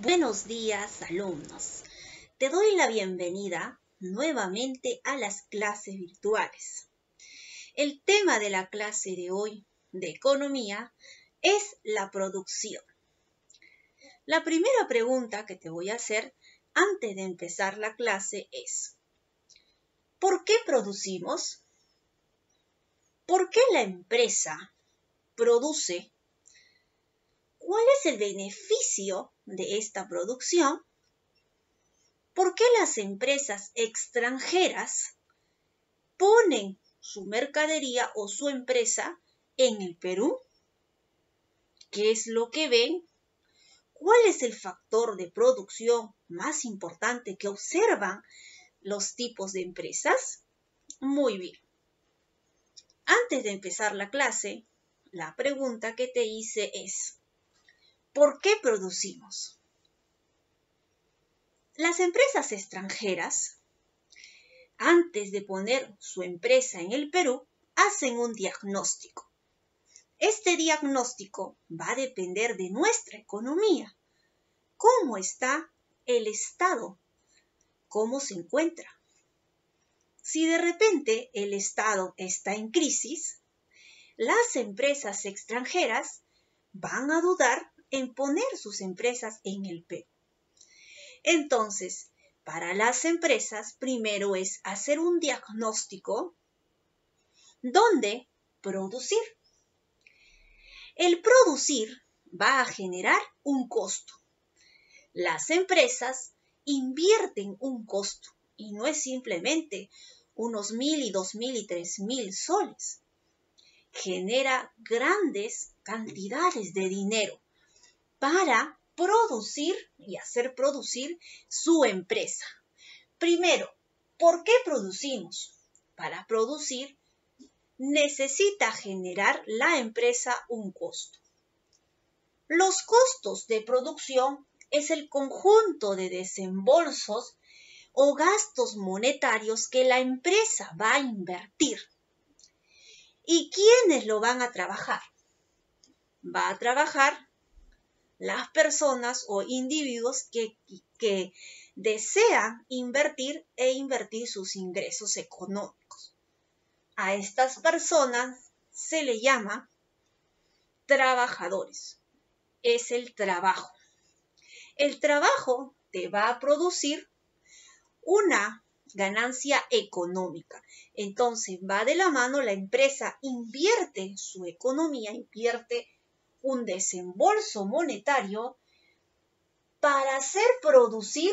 Buenos días, alumnos. Te doy la bienvenida nuevamente a las clases virtuales. El tema de la clase de hoy de economía es la producción. La primera pregunta que te voy a hacer antes de empezar la clase es: ¿por qué producimos? ¿Por qué la empresa produce? ¿Cuál es el beneficio de esta producción? ¿Por qué las empresas extranjeras ponen su mercadería o su empresa en el Perú? ¿Qué es lo que ven? ¿Cuál es el factor de producción más importante que observan los tipos de empresas? Muy bien. Antes de empezar la clase, la pregunta que te hice es: ¿por qué producimos? Las empresas extranjeras, antes de poner su empresa en el Perú, hacen un diagnóstico. Este diagnóstico va a depender de nuestra economía. ¿Cómo está el Estado? ¿Cómo se encuentra? Si de repente el Estado está en crisis, las empresas extranjeras van a dudar en poner sus empresas en el Perú. Entonces, para las empresas, primero es hacer un diagnóstico donde producir. El producir va a generar un costo. Las empresas invierten un costo y no es simplemente unos 1.000 y 2.000 y 3.000 soles. Genera grandes cantidades de dinero para producir y hacer producir su empresa. Primero, ¿por qué producimos? Para producir necesita generar la empresa un costo. Los costos de producción es el conjunto de desembolsos o gastos monetarios que la empresa va a invertir. ¿Y quiénes lo van a trabajar? Va a trabajar las personas o individuos que desean invertir sus ingresos económicos. A estas personas se le llama trabajadores. Es el trabajo. El trabajo te va a producir una ganancia económica. Entonces va de la mano, la empresa invierte su economía, invierte un desembolso monetario para hacer producir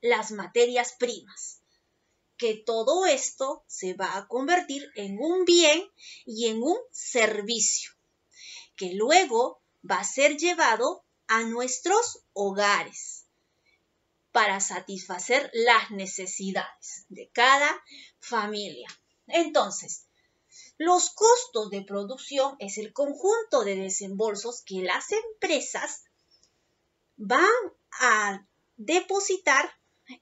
las materias primas, que todo esto se va a convertir en un bien y en un servicio, que luego va a ser llevado a nuestros hogares para satisfacer las necesidades de cada familia. Entonces, los costos de producción es el conjunto de desembolsos que las empresas van a depositar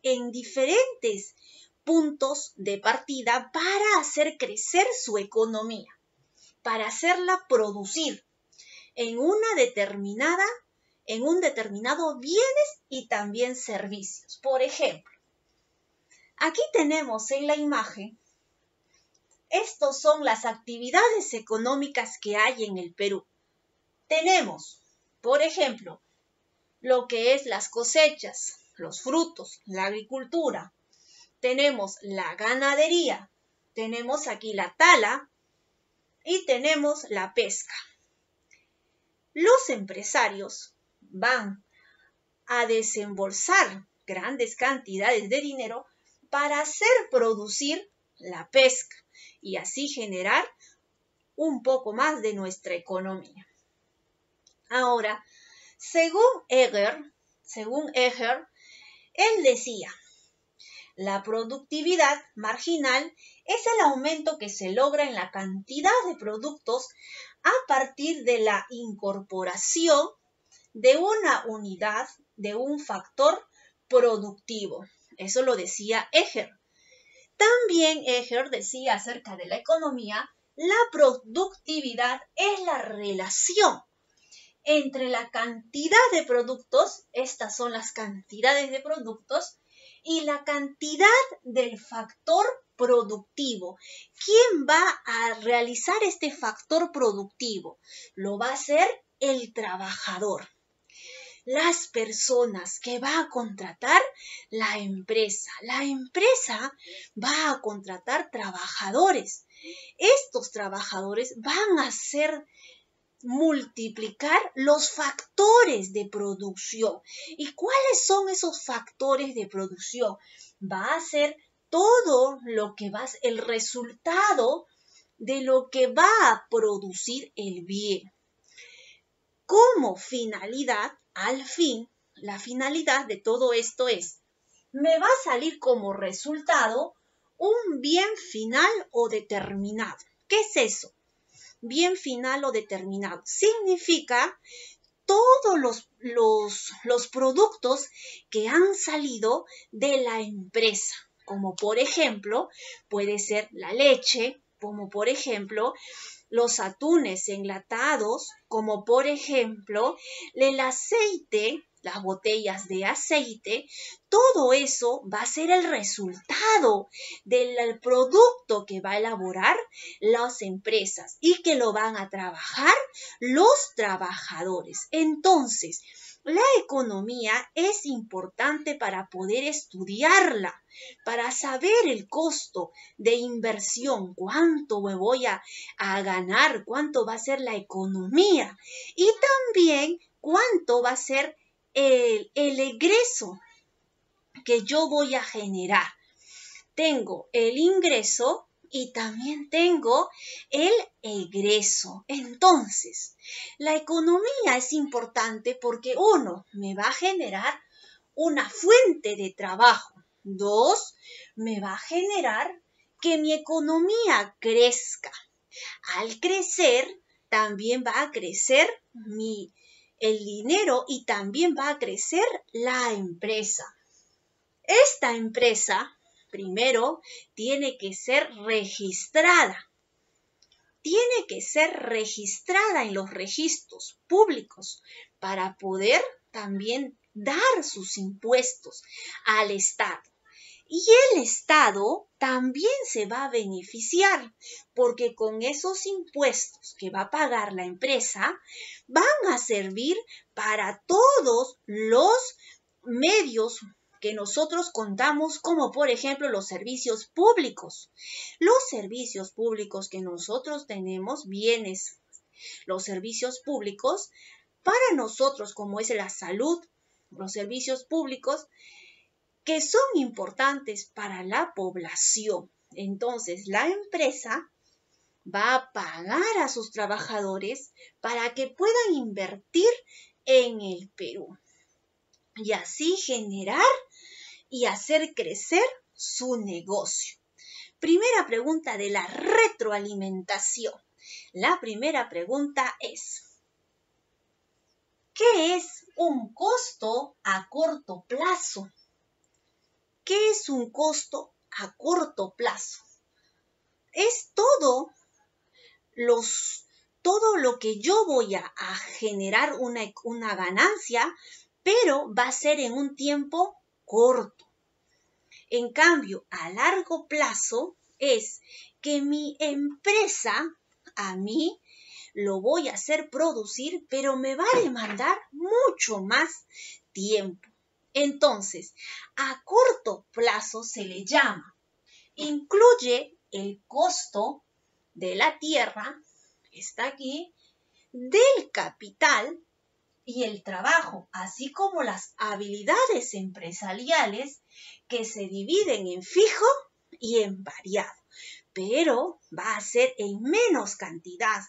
en diferentes puntos de partida para hacer crecer su economía, para hacerla producir en un determinado bienes y también servicios. Por ejemplo, aquí tenemos en la imagen, estos son las actividades económicas que hay en el Perú. Tenemos, por ejemplo, lo que es las cosechas, los frutos, la agricultura. Tenemos la ganadería, tenemos aquí la tala y tenemos la pesca. Los empresarios van a desembolsar grandes cantidades de dinero para hacer producir la pesca y así generar un poco más de nuestra economía. Ahora, según Eger, él decía: la productividad marginal es el aumento que se logra en la cantidad de productos a partir de la incorporación de una unidad, de un factor productivo. Eso lo decía Eger. También Eger decía acerca de la economía: la productividad es la relación entre la cantidad de productos, estas son las cantidades de productos, y la cantidad del factor productivo. ¿Quién va a realizar este factor productivo? Lo va a hacer el trabajador. Las personas que va a contratar la empresa. La empresa va a contratar trabajadores. Estos trabajadores van a hacer multiplicar los factores de producción. ¿Y cuáles son esos factores de producción? Va a ser todo lo que va a ser el resultado de lo que va a producir el bien. Como finalidad, al fin, la finalidad de todo esto es, me va a salir como resultado un bien final o determinado. ¿Qué es eso? Bien final o determinado. Significa todos los productos que han salido de la empresa, como por ejemplo, puede ser la leche, como por ejemplo, los atunes enlatados, como por ejemplo, el aceite, las botellas de aceite, todo eso va a ser el resultado del producto que va a elaborar las empresas y que lo van a trabajar los trabajadores. Entonces, la economía es importante para poder estudiarla, para saber el costo de inversión, cuánto me voy a ganar, cuánto va a ser la economía y también cuánto va a ser el egreso que yo voy a generar. Tengo el ingreso y también tengo el egreso. Entonces, la economía es importante porque uno, me va a generar una fuente de trabajo. Dos, me va a generar que mi economía crezca. Al crecer, también va a crecer el dinero y también va a crecer la empresa. Esta empresa, primero, tiene que ser registrada. Tiene que ser registrada en los registros públicos para poder también dar sus impuestos al Estado. Y el Estado también se va a beneficiar porque con esos impuestos que va a pagar la empresa van a servir para todos los medios que nosotros contamos, como por ejemplo los servicios públicos. Los servicios públicos que nosotros tenemos, bienes, los servicios públicos, para nosotros como es la salud, los servicios públicos, que son importantes para la población. Entonces, la empresa va a pagar a sus trabajadores para que puedan invertir en el Perú y así generar y hacer crecer su negocio. Primera pregunta de la retroalimentación. La primera pregunta es, ¿qué es un costo a corto plazo? ¿Qué es un costo a corto plazo? Es todo lo que yo voy a generar una ganancia, pero va a ser en un tiempo corto. En cambio, a largo plazo es que mi empresa, a mí, lo voy a hacer producir, pero me va a demandar mucho más tiempo. Entonces, a corto plazo se le llama, incluye el costo de la tierra, que está aquí, del capital y el trabajo, así como las habilidades empresariales que se dividen en fijo y en variado, pero va a ser en menos cantidad,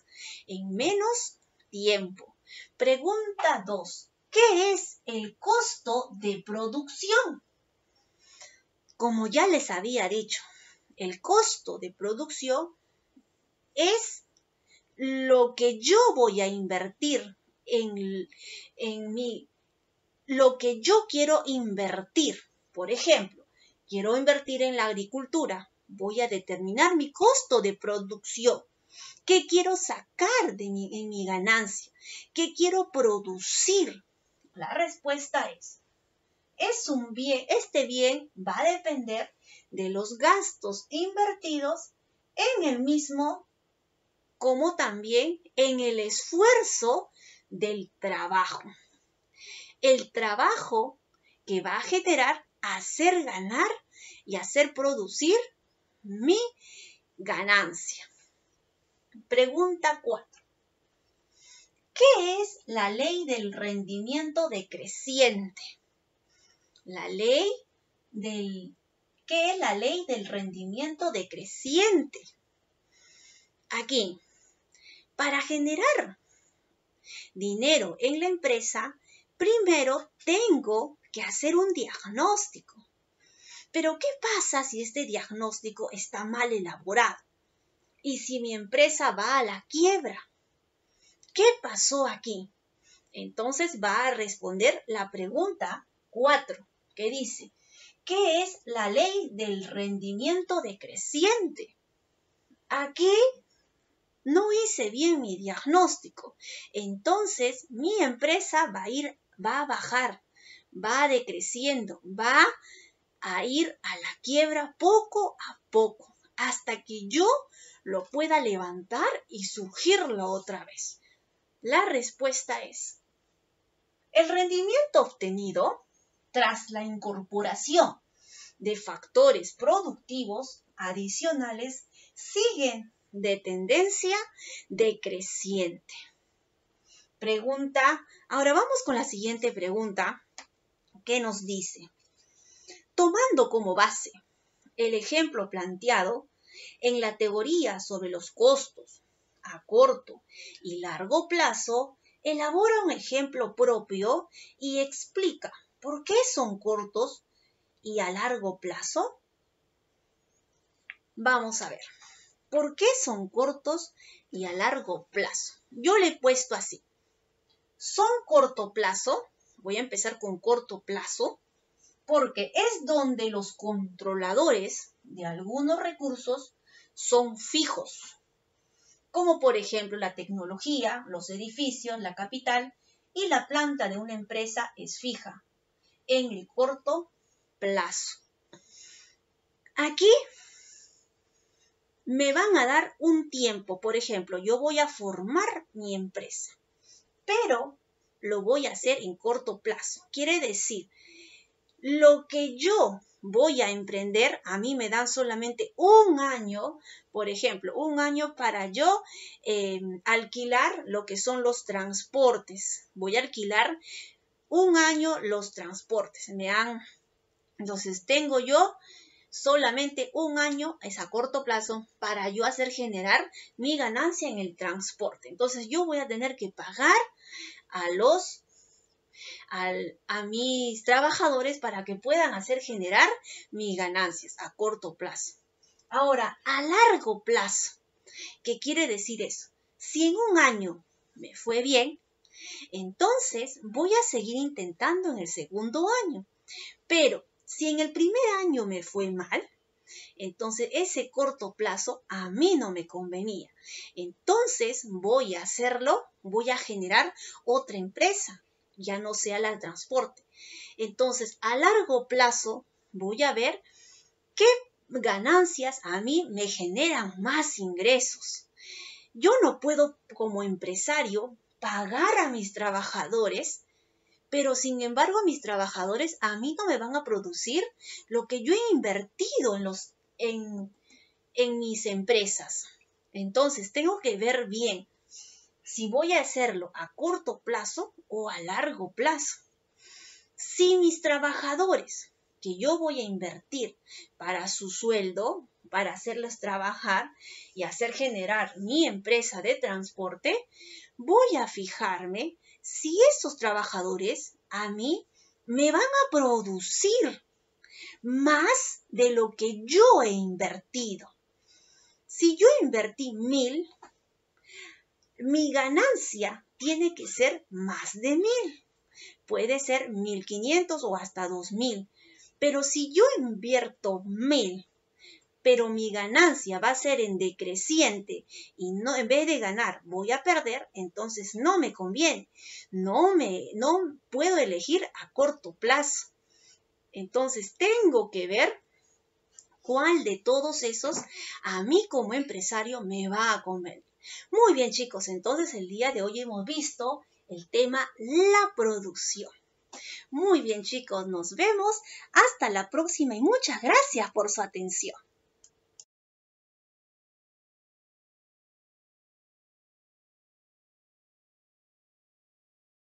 en menos tiempo. Pregunta 2. ¿Qué es el costo de producción? Como ya les había dicho, el costo de producción es lo que yo voy a invertir lo que yo quiero invertir. Por ejemplo, quiero invertir en la agricultura, voy a determinar mi costo de producción. ¿Qué quiero sacar en mi ganancia? ¿Qué quiero producir? La respuesta es un bien. Este bien va a depender de los gastos invertidos en el mismo, como también en el esfuerzo del trabajo. El trabajo que va a generar, hacer ganar y hacer producir mi ganancia. Pregunta 4. ¿Qué es la ley del rendimiento decreciente? ¿Qué es la ley del rendimiento decreciente? Aquí, para generar dinero en la empresa, primero tengo que hacer un diagnóstico. Pero ¿qué pasa si este diagnóstico está mal elaborado? ¿Y si mi empresa va a la quiebra? ¿Qué pasó aquí? Entonces va a responder la pregunta 4, que dice, ¿qué es la ley del rendimiento decreciente? Aquí no hice bien mi diagnóstico. Entonces mi empresa va a bajar, va decreciendo, va a ir a la quiebra poco a poco, hasta que yo lo pueda levantar y surgirlo otra vez. La respuesta es, el rendimiento obtenido tras la incorporación de factores productivos adicionales sigue de tendencia decreciente. Ahora vamos con la siguiente pregunta, que nos dice, tomando como base el ejemplo planteado en la teoría sobre los costos a corto y largo plazo, elabora un ejemplo propio y explica por qué son cortos y a largo plazo. Vamos a ver, ¿por qué son cortos y a largo plazo? Yo le he puesto así. Son corto plazo, voy a empezar con corto plazo, porque es donde los controladores de algunos recursos son fijos, como por ejemplo la tecnología, los edificios, la capital y la planta de una empresa es fija en el corto plazo. Aquí me van a dar un tiempo, por ejemplo, yo voy a formar mi empresa, pero lo voy a hacer en corto plazo. Quiere decir, lo que yo voy a emprender, a mí me dan solamente un año, por ejemplo, un año para yo alquilar lo que son los transportes. Voy a alquilar un año los transportes. Entonces tengo yo solamente un año, es a corto plazo, para yo hacer generar mi ganancia en el transporte. Entonces yo voy a tener que pagar a mis trabajadores para que puedan hacer generar mis ganancias a corto plazo. Ahora, a largo plazo, ¿qué quiere decir eso? Si en un año me fue bien, entonces voy a seguir intentando en el segundo año. Pero si en el primer año me fue mal, entonces ese corto plazo a mí no me convenía. Entonces voy a generar otra empresa, ya no sea la de transporte. Entonces a largo plazo voy a ver qué ganancias a mí me generan más ingresos. Yo no puedo como empresario pagar a mis trabajadores, pero sin embargo mis trabajadores a mí no me van a producir lo que yo he invertido en mis empresas. Entonces tengo que ver bien si voy a hacerlo a corto plazo o a largo plazo. Si mis trabajadores que yo voy a invertir para su sueldo, para hacerlos trabajar y hacer generar mi empresa de transporte, voy a fijarme si esos trabajadores a mí me van a producir más de lo que yo he invertido. Si yo invertí 1,000, mi ganancia tiene que ser más de 1,000. Puede ser 1,500 o hasta 2,000. Pero si yo invierto 1,000, pero mi ganancia va a ser en decreciente y no, en vez de ganar voy a perder, entonces no me conviene. No puedo elegir a corto plazo. Entonces tengo que ver cuál de todos esos a mí como empresario me va a convenir. Muy bien, chicos, entonces el día de hoy hemos visto el tema la producción. Muy bien, chicos, nos vemos hasta la próxima y muchas gracias por su atención.